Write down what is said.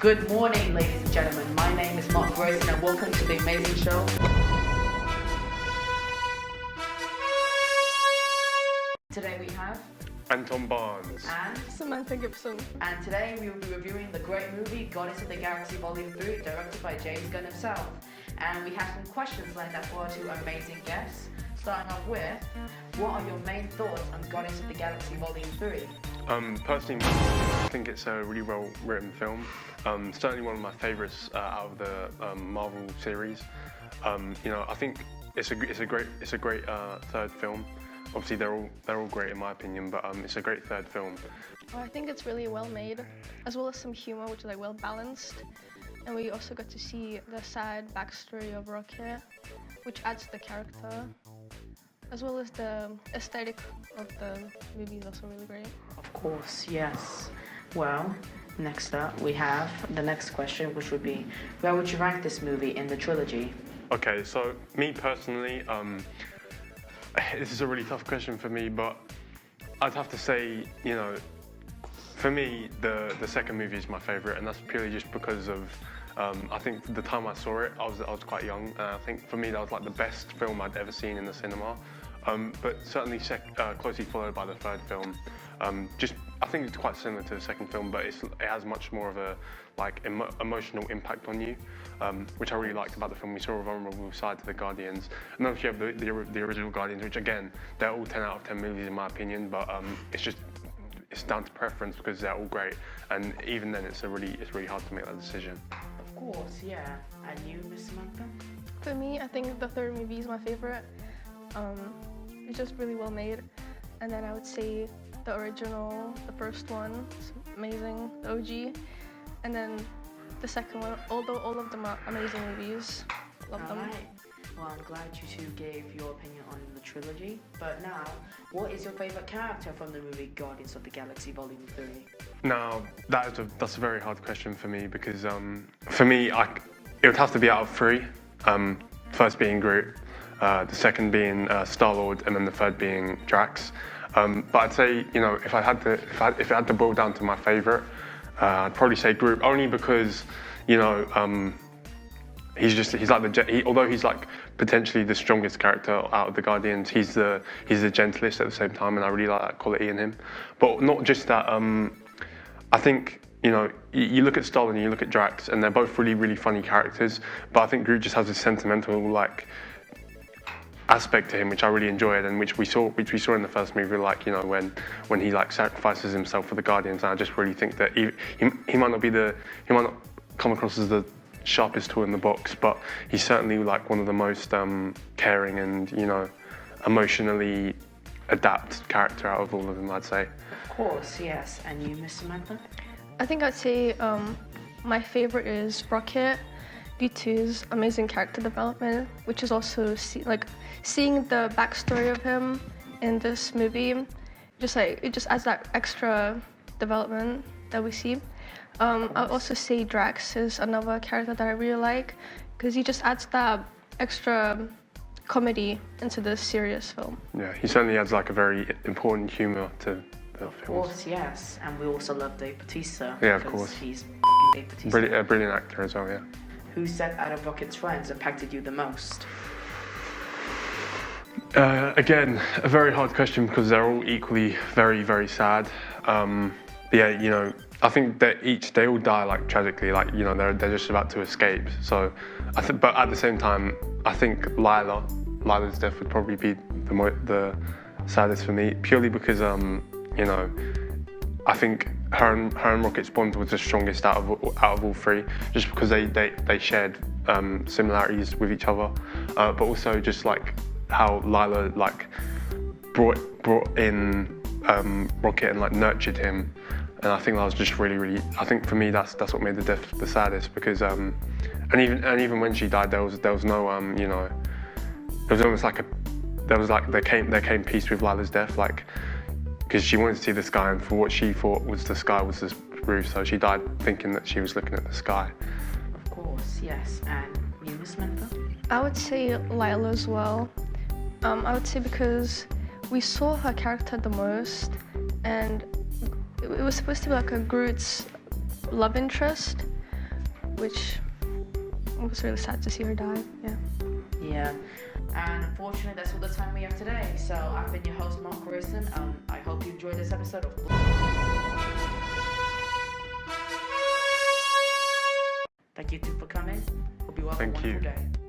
Good morning, ladies and gentlemen. My name is Mark Rosen and welcome to the amazing show. Today we have Anton Barnes and Samantha Gibson. And today we will be reviewing the great movie Guardians of the Galaxy Volume 3, directed by James Gunn himself. And we have some questions lined up for our two amazing guests. Starting off with, what are your main thoughts on Guardians of the Galaxy Volume 3? Personally, I think it's a really well written film. Certainly one of my favourites out of the Marvel series. I think it's a great third film. Obviously, they're all great in my opinion, but it's a great third film. Well, I think it's really well made, as well as some humor, which is like well balanced. And we also got to see the sad backstory of Rocket, which adds to the character, as well as the aesthetic of the movie is also really great. Of course, yes. Well, next up we have the next question, which would be, where would you rank this movie in the trilogy? Okay, so me personally, this is a really tough question for me, but I'd have to say, for me, the second movie is my favourite, and that's purely just because of, I think the time I saw it, I was quite young, and I think for me that was like the best film I'd ever seen in the cinema. But certainly closely followed by the third film. I think it's quite similar to the second film, but it has much more of a emotional impact on you, which I really liked about the film. We saw a vulnerable side to the Guardians, and then you have the original Guardians, which again, they're all 10 out of 10 movies in my opinion, but it's down to preference because they're all great, and even then it's really hard to make that decision. Of course, yeah. And you, Miss Samantha? For me, I think the third movie is my favorite. It's just really well made, and then I would say the original, the first one, is amazing, the OG, and then the second one, although all of them are amazing movies, love them. Alright, well I'm glad you two gave your opinion on the trilogy, but now, what is your favourite character from the movie Guardians of the Galaxy Volume 3? Now, that's a very hard question for me because for me, it would have to be out of three, first being Groot, the second being Star-Lord, and then the third being Drax. But I'd say, if it had to boil down to my favourite, I'd probably say Groot, only because, although he's like potentially the strongest character out of the Guardians, he's the gentlest at the same time, and I really like that quality in him. But not just that, I think, you look at Star-Lord and you look at Drax, and they're both really, really funny characters, but I think Groot just has a sentimental, aspect to him which I really enjoyed, and which we saw in the first movie, when he sacrifices himself for the Guardians. And I just really think that he might not come across as the sharpest tool in the box, but he's certainly one of the most caring and emotionally adept character out of all of them, I'd say. Of course, yes. And you, Miss Samantha? I think I'd say my favorite is Rocket, due to his amazing character development, which is also seeing the backstory of him in this movie. It just adds that extra development that we see. I'll also say Drax is another character that I really like because he just adds that extra comedy into this serious film. Yeah, he certainly adds a very important humour to the film. Of course, yes. And we also love Dave Bautista. Yeah, of course. He's Dave Bautista. Brilliant actor as well, yeah. Who set out of Rocket's friends impacted you the most? Again, a very hard question because they're all equally very, very sad. Yeah, I think they all die tragically, they're just about to escape. So, but at the same time, I think Lila's death would probably be the saddest for me, purely because I think her and Rocket's bond was the strongest out of all three, just because they shared similarities with each other, but also just how Lila brought in Rocket and nurtured him, and I think that was just really, I think for me that's what made the death the saddest, because and even when she died there was no it was almost there came peace with Lila's death, because she wanted to see the sky, and for what she thought was the sky was the roof, so she died thinking that she was looking at the sky. Of course, yes. And you, Miss Samantha? I would say Lila as well. I would say because we saw her character the most, and it was supposed to be a Groot's love interest, which was really sad to see her die. Yeah. Yeah. And unfortunately, that's all the time we have today. So I've been your host, Mark Royston. I hope you enjoyed this episode of. Thank you two for coming. Hope you have a Thank wonderful you. day.